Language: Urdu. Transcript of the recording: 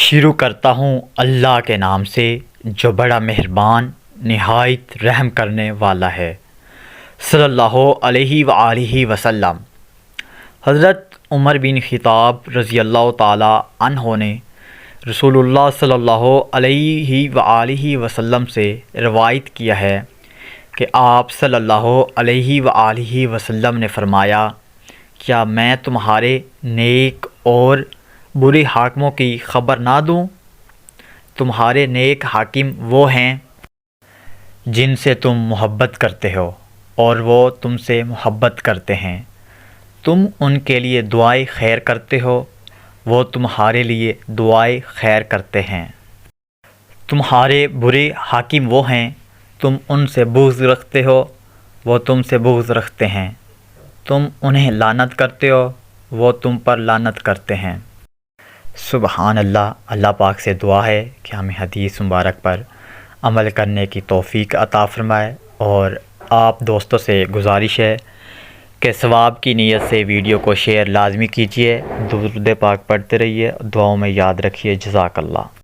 شروع کرتا ہوں اللہ کے نام سے جو بڑا مہربان نہایت رحم کرنے والا ہے۔ صلی اللہ علیہ وآلہ وسلم۔ حضرت عمر بن خطاب رضی اللہ تعالی عنہ نے رسول اللہ صلی اللہ علیہ وآلہ وسلم سے روایت کیا ہے کہ آپ صلی اللہ علیہ وآلہ وسلم نے فرمایا، کیا میں تمہارے نیک اور برے حاکموں کی خبر نہ دوں؟ تمہارے نیک حاکم وہ ہیں جن سے تم محبت کرتے ہو اور وہ تم سے محبت کرتے ہیں، تم ان کے لیے دعائے خیر کرتے ہو، وہ تمہارے لیے دعائے خیر کرتے ہیں۔ تمہارے برے حاکم وہ ہیں تم ان سے بغض رکھتے ہو، وہ تم سے بغض رکھتے ہیں، تم انہیں لعنت کرتے ہو، وہ تم پر لعنت کرتے ہیں۔ سبحان اللہ۔ اللہ پاک سے دعا ہے کہ ہمیں حدیث مبارک پر عمل کرنے کی توفیق عطا فرمائے، اور آپ دوستوں سے گزارش ہے کہ ثواب کی نیت سے ویڈیو کو شیئر لازمی کیجیے، درود پاک پڑھتے رہیے، دعاؤں میں یاد رکھیے۔ جزاک اللہ۔